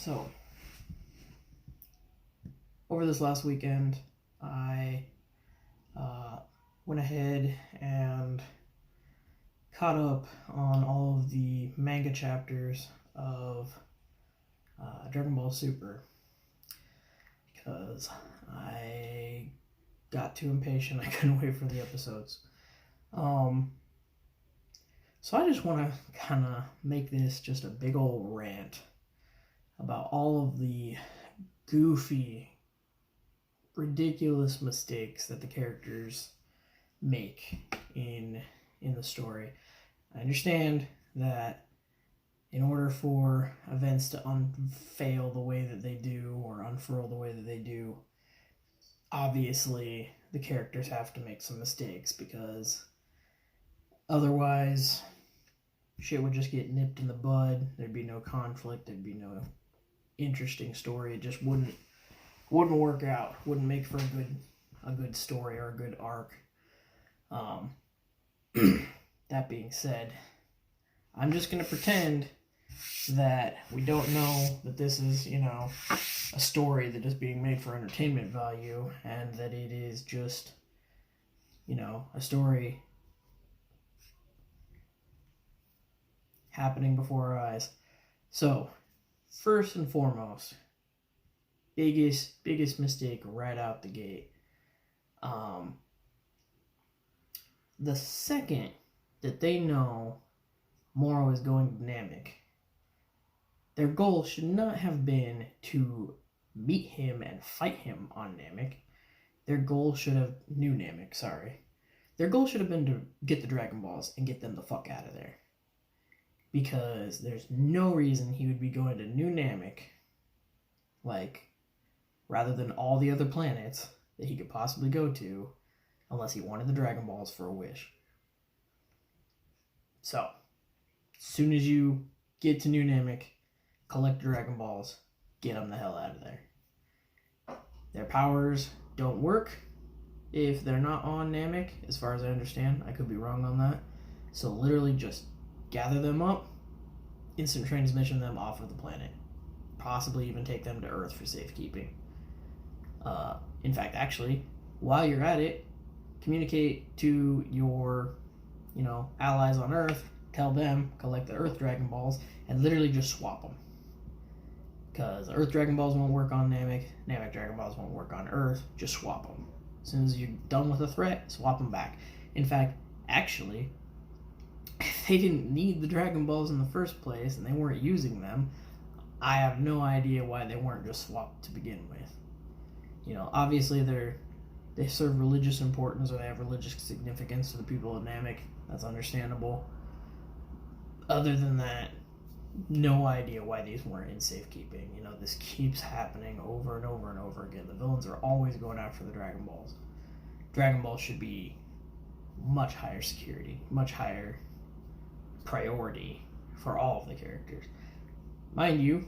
So, over this last weekend, I went ahead and caught up on all of the manga chapters of Dragon Ball Super because I got too impatient. I couldn't wait for the episodes. So I just want to kind of make this just a big old rant about all of the goofy, ridiculous mistakes that the characters make in the story. I understand that in order for events to unfail the way that they do or unfurl the way that they do, obviously the characters have to make some mistakes because otherwise shit would just get nipped in the bud. There'd be no conflict, there'd be no interesting story. It just wouldn't work out. Wouldn't make for a good story or a good arc. That being said, I'm just gonna pretend that we don't know that this is, a story that is being made for entertainment value, and that it is just, a story happening before our eyes. So, first and foremost, biggest mistake right out the gate. The second that they know Moro is going to Namek, their goal should not have been to meet him and fight him on Namek. Their goal should have Their goal should have been to get the Dragon Balls and get them the fuck out of there. Because there's no reason he would be going to New Namek, rather than all the other planets that he could possibly go to, unless he wanted the Dragon Balls for a wish. So, as soon as you get to New Namek, collect Dragon Balls, get them the hell out of there. Their powers don't work if they're not on Namek, as far as I understand. I could be wrong on that. So literally just gather them up, instant transmission them off of the planet. Possibly even take them to Earth for safekeeping. In fact, actually, while you're at it, communicate to your, allies on Earth, tell them, collect the Earth Dragon Balls, and literally just swap them. Because Earth Dragon Balls won't work on Namek, Namek Dragon Balls won't work on Earth, just swap them. As soon as you're done with a threat, swap them back. In fact, actually, if they didn't need the Dragon Balls in the first place and they weren't using them, I have no idea why they weren't just swapped to begin with. Obviously they serve religious importance, or they have religious significance to the people of Namek. That's understandable. Other than that, no idea why these weren't in safekeeping. This keeps happening over and over and over again. The villains are always going after the Dragon Balls. Dragon Balls should be much higher security, much higher priority for all of the characters. Mind you,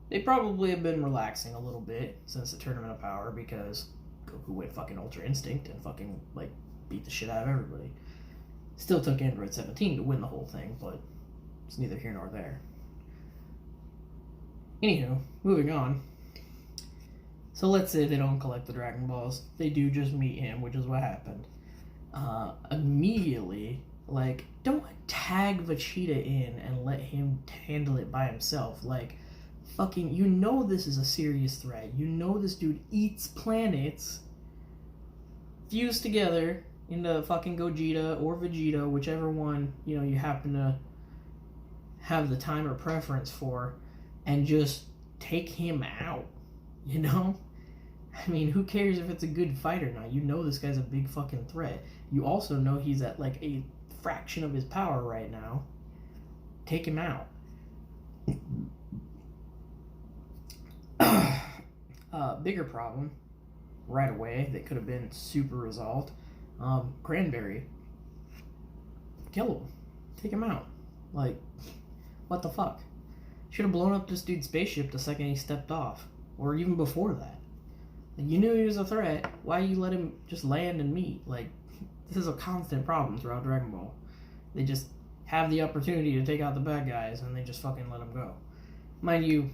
they probably have been relaxing a little bit since the Tournament of Power, because Goku went fucking Ultra Instinct and fucking, beat the shit out of everybody. Still took Android 17 to win the whole thing, but it's neither here nor there. Anywho, moving on. So let's say they don't collect the Dragon Balls. They do just meet him, which is what happened. Immediately, don't tag Vegeta in and let him handle it by himself. Fucking, this is a serious threat. This dude eats planets fused together into fucking Gogeta or Vegeta, whichever one, you happen to have the time or preference for, and just take him out, who cares if it's a good fight or not? This guy's a big fucking threat. You also know he's at, a fraction of his power right now. Take him out. Bigger problem, right away, that could have been super resolved. Cranberry. Kill him. Take him out. What the fuck? Should have blown up this dude's spaceship the second he stepped off. Or even before that. You knew he was a threat. Why you let him just land and meet? This is a constant problem throughout Dragon Ball. They just have the opportunity to take out the bad guys and they just fucking let them go. Mind you,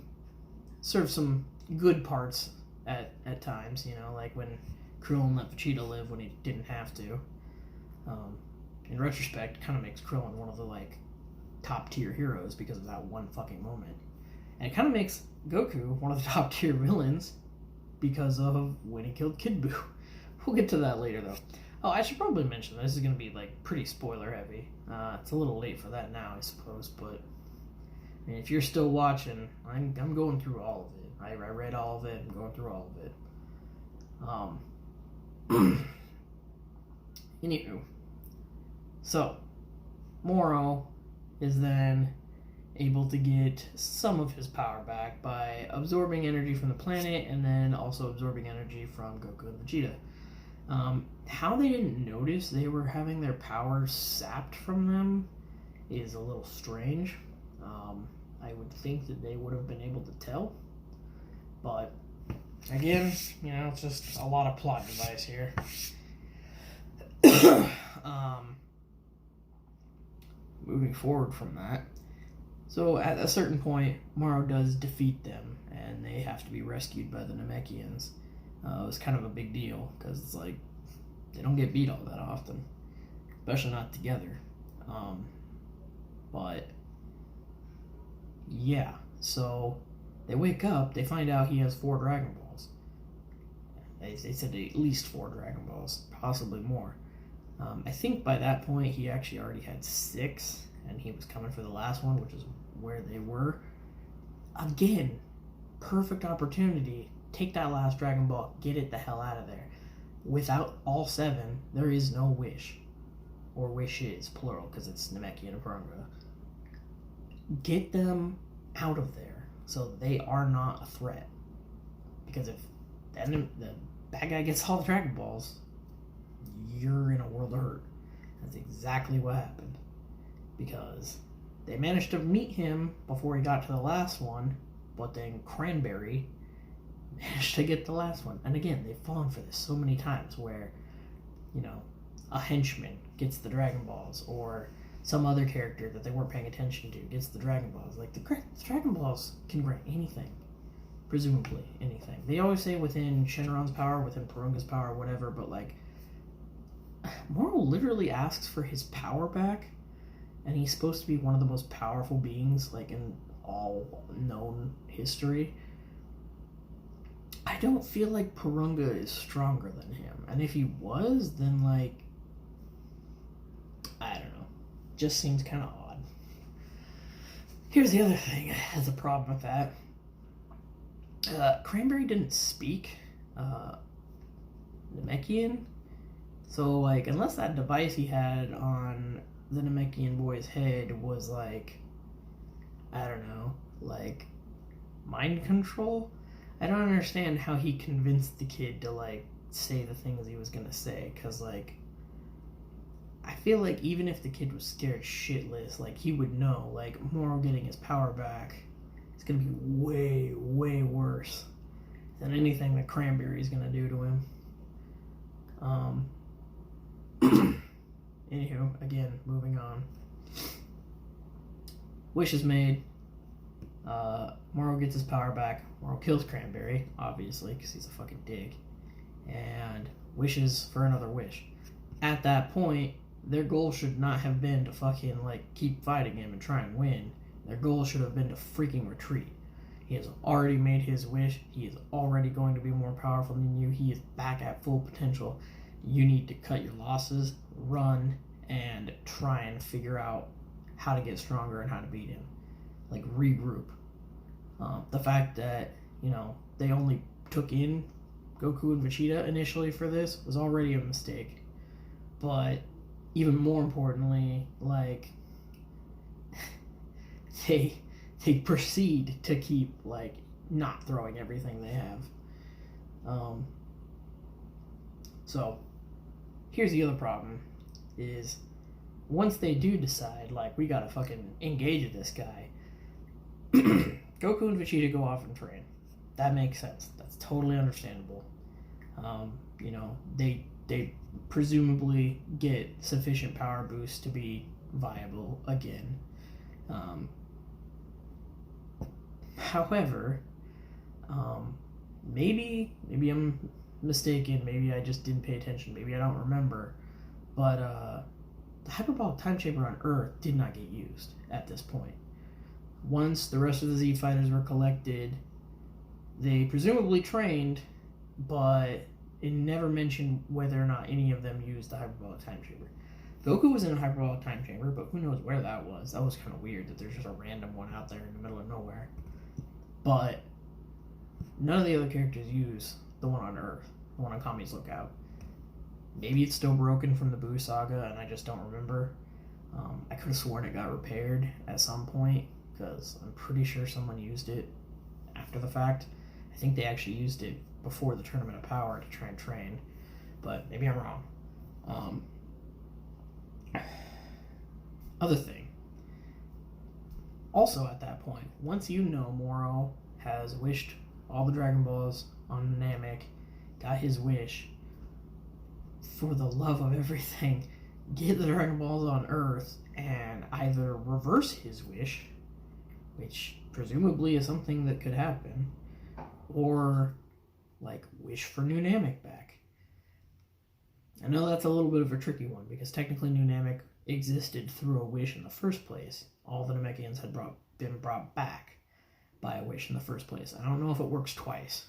served some good parts at times, you know, like when Krillin let Vegeta live when he didn't have to. In retrospect, kind of makes Krillin one of the like top tier heroes because of that one fucking moment, and it kind of makes Goku one of the top tier villains because of when he killed Kid Buu. We'll get to that later though. Oh, I should probably mention this is going to be like pretty spoiler heavy. It's a little late for that now, I suppose, but I mean, if you're still watching, I'm going through all of it. I read all of it. I'm going through all of it. Anywho, so Moro is then able to get some of his power back by absorbing energy from the planet and then also absorbing energy from Goku and Vegeta. How they didn't notice they were having their powers sapped from them is a little strange. I would think that they would have been able to tell, but again, you know, it's just a lot of plot device here. Moving forward from that, so at a certain point, Moro does defeat them, and they have to be rescued by the Namekians. It was kind of a big deal, because it's like, they don't get beat all that often, especially not together. But, yeah, so they wake up, they find out he has 4 Dragon Balls. They said at least 4 Dragon Balls, possibly more. I think by that point he actually already had 6, and he was coming for the last one, which is where they were. Again, perfect opportunity. Take that last Dragon Ball, get it the hell out of there. Without all 7, there is no wish. Or wishes, plural, because it's Namekian and Purunga. Get them out of there, so they are not a threat. Because if the bad guy gets all the Dragon Balls, you're in a world of hurt. That's exactly what happened. Because they managed to meet him before he got to the last one, but then Cranberry managed to get the last one. And again, they've fallen for this so many times where, you know, a henchman gets the Dragon Balls, or some other character that they weren't paying attention to gets the Dragon Balls. Like, the Dragon Balls can grant anything. Presumably anything. They always say within Shenron's power, within Purunga's power, whatever, but like, Moro literally asks for his power back, and he's supposed to be one of the most powerful beings, like, in all known history. I don't feel like Purunga is stronger than him, and if he was, then, like, I don't know. Just seems kind of odd. Here's the other thing that has a problem with that. Cranberry didn't speak Namekian, so, like, unless that device he had on the Namekian boy's head was, like, I don't know, like, mind control, I don't understand how he convinced the kid to, like, say the things he was gonna say, because, like, I feel like even if the kid was scared shitless, like, he would know, like, Moro getting his power back is gonna be way, way worse than anything that Cranberry is gonna do to him. Anywho, again, moving on. Wish is made. Moro gets his power back. Moro kills Cranberry, obviously, because he's a fucking dick. And wishes for another wish. At that point, their goal should not have been to fucking, like, keep fighting him and try and win. Their goal should have been to freaking retreat. He has already made his wish. He is already going to be more powerful than you. He is back at full potential. You need to cut your losses, run, and try and figure out how to get stronger and how to beat him. Like, regroup. The fact that, you know, they only took in Goku and Vegeta initially for this was already a mistake. But even more importantly, like, they proceed to keep, like, not throwing everything they have. So here's the other problem is once they do decide, like, we gotta fucking engage this guy, Goku and Vegeta go off and train. That makes sense. That's totally understandable. You know, they presumably get sufficient power boost to be viable again. However, Maybe I'm mistaken. Maybe I just didn't pay attention. Maybe I don't remember. But the hyperbolic time chamber on Earth did not get used at this point. Once the rest of the Z fighters were collected, they presumably trained, but it never mentioned whether or not any of them used the hyperbolic time chamber. Goku was in a hyperbolic time chamber, but who knows where that was. That was kind of weird that there's just a random one out there in the middle of nowhere. But none of the other characters use the one on Earth, the one on Kami's Lookout. Maybe it's still broken from the Buu saga, and I just don't remember. I could have sworn it got repaired at some point, because I'm pretty sure someone used it after the fact. I think they actually used it before the Tournament of Power to try and train, but maybe I'm wrong. Other thing. Also at that point, once you know Moro has wished all the Dragon Balls on Namek, got his wish, for the love of everything, get the Dragon Balls on Earth and either reverse his wish, which presumably is something that could happen, or like wish for New Namek back. I know that's a little bit of a tricky one because technically New Namek existed through a wish in the first place. All the Namekians had been brought back by a wish in the first place. I don't know if it works twice.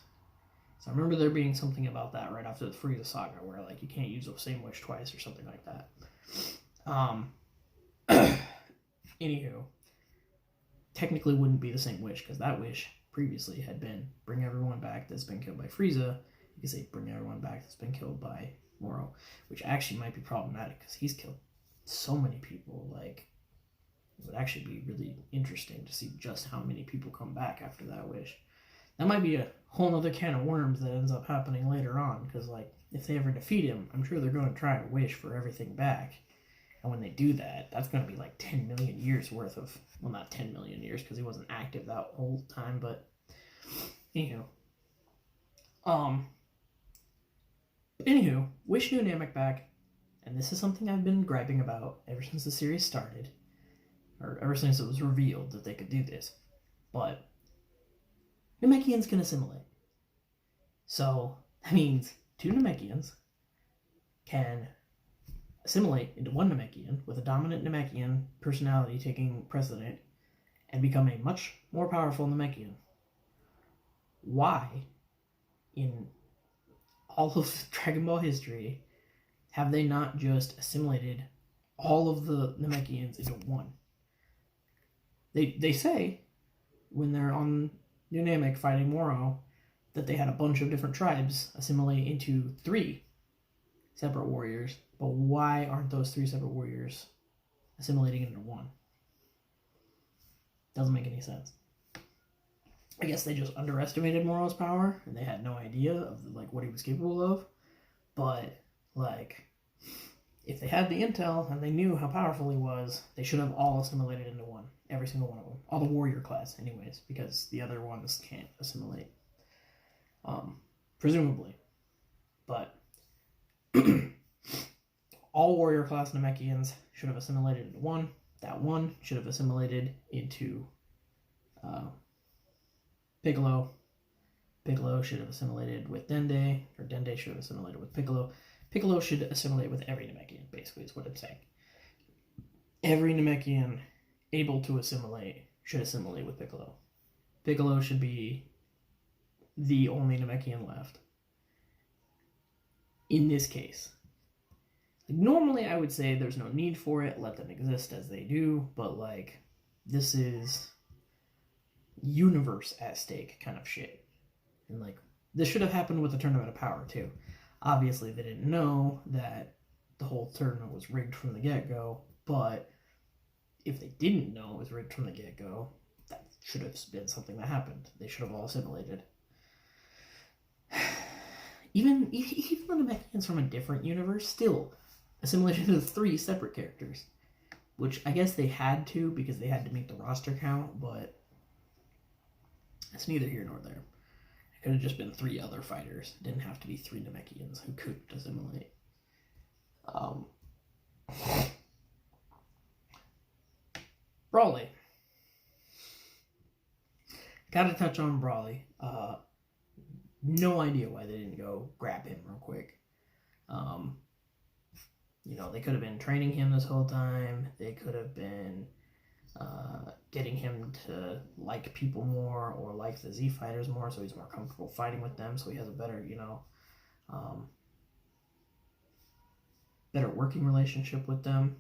So I remember there being something about that right after the Frieza saga where like you can't use the same wish twice or something like that. Anywho, technically wouldn't be the same wish because that wish previously had been bring everyone back that's been killed by Frieza. You could say bring everyone back that's been killed by Moro, which actually might be problematic because he's killed so many people. Like, it would actually be really interesting to see just how many people come back after that wish. That might be a whole other can of worms that ends up happening later on, because like if they ever defeat him, I'm sure they're going to try to wish for everything back. And when they do that, that's going to be like 10 million years worth of, well, not 10 million years because he wasn't active that whole time, but anywho. Wish New Namek back, and this is something I've been griping about ever since the series started, or ever since it was revealed that they could do this. But Namekians can assimilate. So that means two Namekians can assimilate into one Namekian with a dominant Namekian personality taking precedent and become a much more powerful Namekian. Why, in all of Dragon Ball history, have they not just assimilated all of the Namekians into one? They say, when they're on New Namek fighting Moro, that they had a bunch of different tribes assimilate into 3 separate warriors, but why aren't those 3 separate warriors assimilating into 1? Doesn't make any sense. I guess they just underestimated Moro's power, and they had no idea of like what he was capable of. But like, if they had the intel and they knew how powerful he was, they should have all assimilated into 1. Every single one of them. All the warrior class, anyways, because the other ones can't assimilate. Presumably. But all warrior class Namekians should have assimilated into 1. That 1 should have assimilated into Piccolo. Piccolo should have assimilated with Dende, or Dende should have assimilated with Piccolo. Piccolo should assimilate with every Namekian, basically, is what I'm saying. Every Namekian able to assimilate should assimilate with Piccolo. Piccolo should be the only Namekian left. In this case. Like, normally I would say there's no need for it, let them exist as they do, but like, this is universe at stake kind of shit. And like, this should have happened with the Tournament of Power too. Obviously they didn't know that the whole tournament was rigged from the get-go, but if they didn't know it was rigged from the get-go, that should have been something that happened. They should have all assimilated. Even the Namekians from a different universe still assimilated into 3 separate characters, which I guess they had to because they had to meet the roster count, but it's neither here nor there. It could have just been 3 other fighters. It didn't have to be 3 Namekians who could assimilate. Brawly. Gotta touch on Brawly. No idea why they didn't go grab him real quick. They could have been training him this whole time. They could have been getting him to like people more or like the Z fighters more, so he's more comfortable fighting with them, so he has a better, better working relationship with them.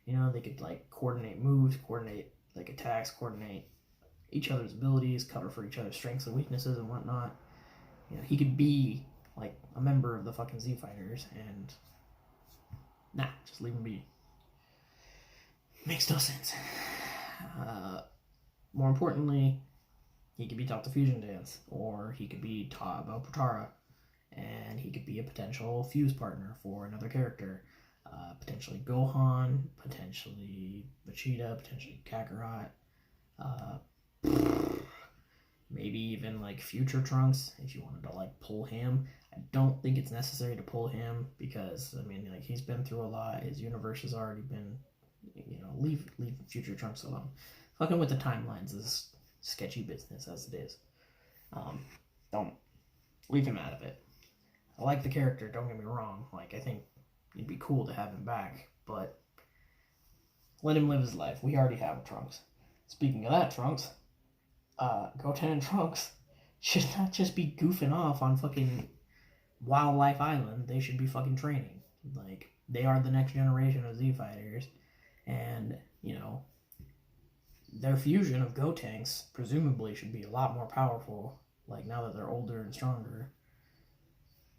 They could like coordinate moves, coordinate like attacks, coordinate each other's abilities, cover for each other's strengths and weaknesses and whatnot. He could be like a member of the fucking Z fighters, and just leave him be. Makes no sense. More importantly, he could be taught the fusion dance, or he could be taught about Potara, and he could be a potential fuse partner for another character. Potentially Gohan, potentially Vegeta, potentially Kakarot, maybe even like Future Trunks if you wanted to like pull him. I don't think it's necessary to pull him because like he's been through a lot. His universe has already been, leave Future Trunks alone. Fucking with the timelines is sketchy business as it is. Don't leave him out of it. I like the character, don't get me wrong. Like, I think it'd be cool to have him back, but let him live his life. We already have Trunks. Speaking of that, Trunks, Goten and Trunks should not just be goofing off on fucking Wildlife Island. They should be fucking training. Like, they are the next generation of Z fighters, and their fusion of Gotenks presumably should be a lot more powerful. Like, now that they're older and stronger.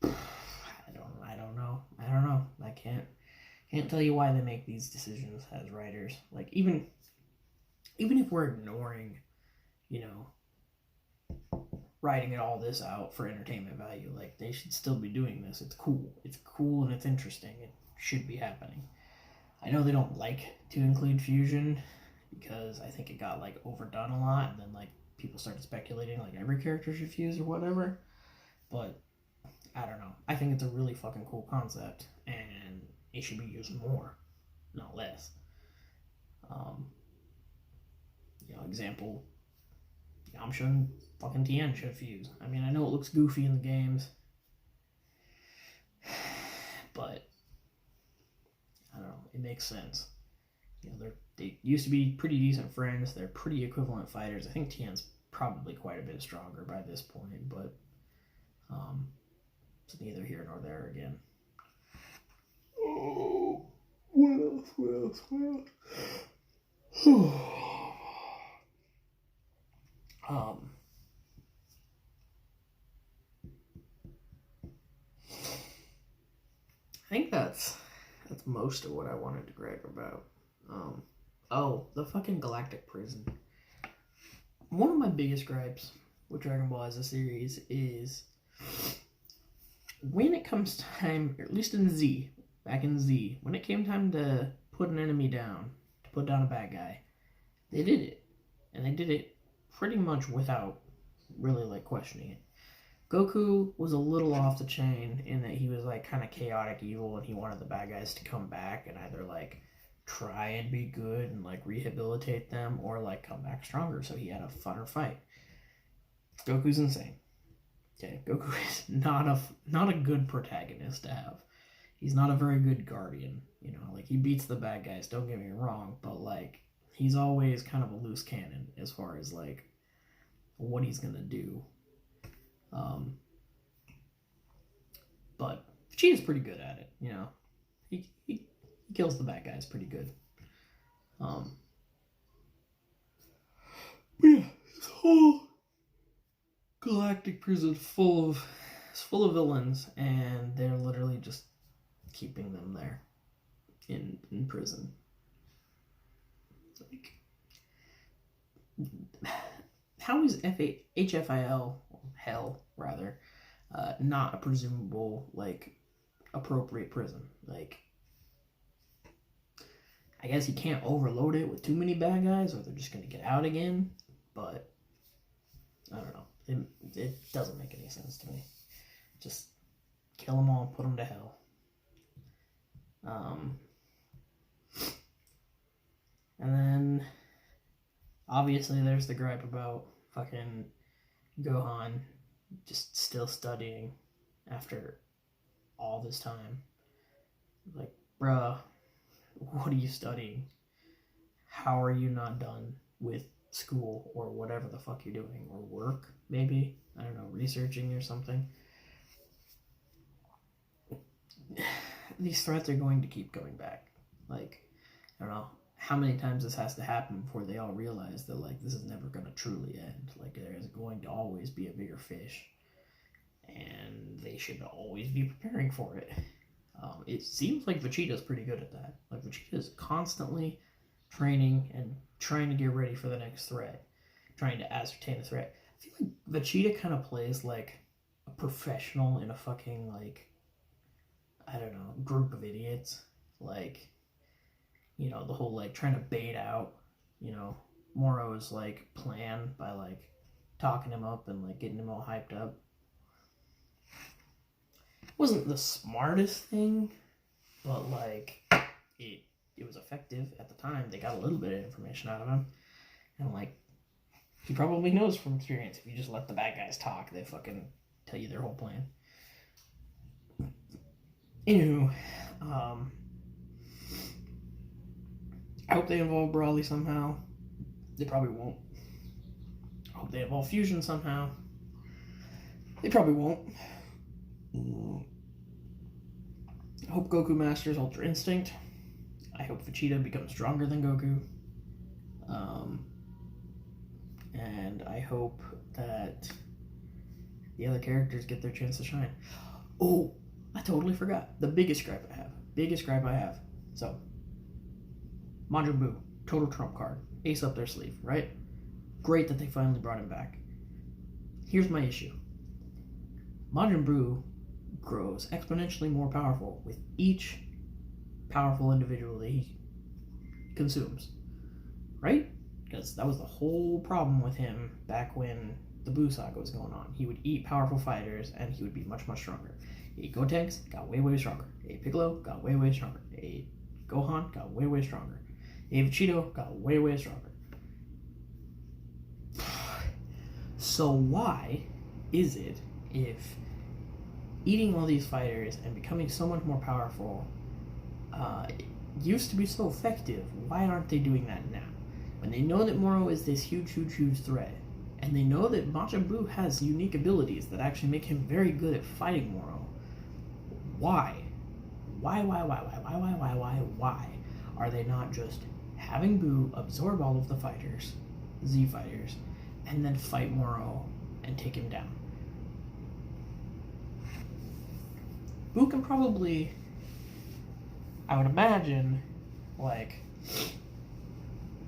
I don't know. I can't tell you why they make these decisions as writers. Like, even if we're ignoring, writing all this out for entertainment value, like, they should still be doing this. It's cool and it's interesting. It should be happening. I know they don't like to include fusion because I think it got like overdone a lot, and then like people started speculating like every character should fuse or whatever. But I don't know. I think it's a really fucking cool concept, and it should be used more, not less. Example, Yamcha and fucking Tien should fuse. I mean, I know it looks goofy in the games, but I don't know. It makes sense. They used to be pretty decent friends. They're pretty equivalent fighters. I think Tien's probably quite a bit stronger by this point, but it's neither here nor there again. Oh, what else? I think that's most of what I wanted to gripe about. The fucking Galactic Prison. One of my biggest gripes with Dragon Ball as a series is when it comes time, or at least in Z, back in Z, when it came time to put an enemy down, to put down a bad guy, they did it. And they did it pretty much without really like questioning it. Goku was a little off the chain in that he was like kind of chaotic evil, and he wanted the bad guys to come back and either like try and be good and like rehabilitate them, or like come back stronger, so he had a funner fight. Goku's insane. Okay, Goku is not a good protagonist to have. He's not a very good guardian. Like, he beats the bad guys, don't get me wrong, but like, he's always kind of a loose cannon as far as like what he's gonna do. But Vegeta's pretty good at it. He kills the bad guys pretty good. But yeah, this whole Galactic Prison is full of villains, and they're literally just keeping them there in prison. Like, how is HFIL, hell rather, not a presumable like appropriate prison? Like, I guess you can't overload it with too many bad guys, or they're just gonna get out again. But I don't know. It doesn't make any sense to me. Just kill them all and put them to hell. And then obviously there's the gripe about fucking Gohan just still studying after all this time. Like, bruh, what are you studying? How are you not done with school or whatever the fuck you're doing? Or work, maybe? I don't know, researching or something. These threats are going to keep coming back. Like, I don't know how many times this has to happen before they all realize that, like, this is never going to truly end. Like, there is going to always be a bigger fish, and they should always be preparing for it. It seems like Vegeta's pretty good at that. Like, Vegeta's constantly training and trying to get ready for the next threat, trying to ascertain the threat. I feel like Vegeta kind of plays like a professional in a fucking, like, I don't know, group of idiots. Like, you know, the whole, like, trying to bait out, you know, Moro's, like, plan by, like, talking him up and, like, getting him all hyped up. It wasn't the smartest thing, but, like, it was effective at the time. They got a little bit of information out of him. And, like, he probably knows from experience, if you just let the bad guys talk, they fucking tell you their whole plan. Anywho, I hope they involve Brawly somehow. They probably won't. I hope they involve Fusion somehow. They probably won't. I hope Goku masters Ultra Instinct. I hope Vegeta becomes stronger than Goku. And I hope that the other characters get their chance to shine. Oh, I totally forgot. The biggest gripe I have. So, Majin Buu, total trump card. Ace up their sleeve, right? Great that they finally brought him back. Here's my issue. Majin Buu grows exponentially more powerful with each powerful individual that he consumes. Right? Because that was the whole problem with him back when the Buu saga was going on. He would eat powerful fighters and he would be much, much stronger. A Gotenks got way, way stronger. A Piccolo got way, way stronger. A Gohan got way, way stronger. A Vegito got way, way stronger. So why is it, if eating all these fighters and becoming so much more powerful used to be so effective, why aren't they doing that now? When they know that Moro is this huge, huge, huge threat, and they know that Majin Buu has unique abilities that actually make him very good at fighting Moro, why? Why are they not just having Buu absorb all of the fighters, Z fighters, and then fight Moro and take him down? Buu can probably, I would imagine, like,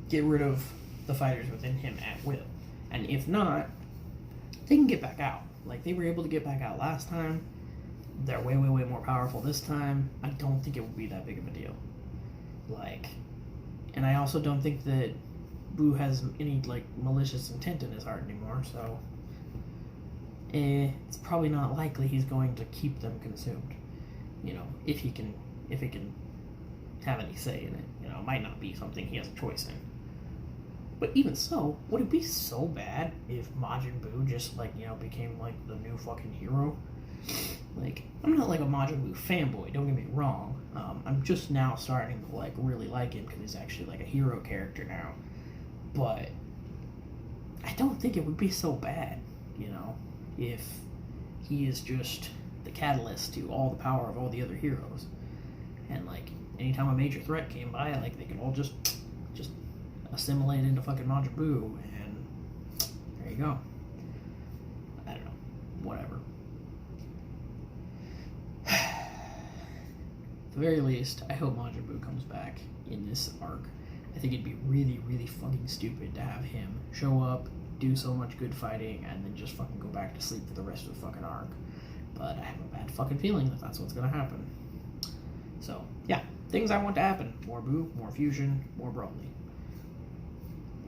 get rid of the fighters within him at will. And if not, they can get back out. Like, they were able to get back out last time. They're way, way, way more powerful this time. I don't think it would be that big of a deal. Like, and I also don't think that Buu has any, like, malicious intent in his heart anymore, so it's probably not likely he's going to keep them consumed. You know, if he can have any say in it. You know, it might not be something he has a choice in. But even so, would it be so bad if Majin Buu just, like, you know, became, like, the new fucking hero? Like, I'm not, like, a Majin Buu fanboy, don't get me wrong. I'm just now starting to, like, really like him because he's actually, like, a hero character now. But I don't think it would be so bad, you know, if he is just the catalyst to all the power of all the other heroes. And, like, anytime a major threat came by, like, they could all just assimilate into fucking Majin Buu, and there you go. I don't know. Whatever. At the very least, I hope Majin Buu comes back in this arc. I think it'd be really, really fucking stupid to have him show up, do so much good fighting, and then just fucking go back to sleep for the rest of the fucking arc. But I have a bad fucking feeling that that's what's gonna happen. So, yeah. Things I want to happen. More Buu, more Fusion, more Broly.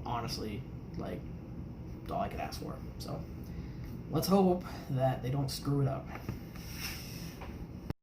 Honestly, like, that's all I could ask for. So, let's hope that they don't screw it up.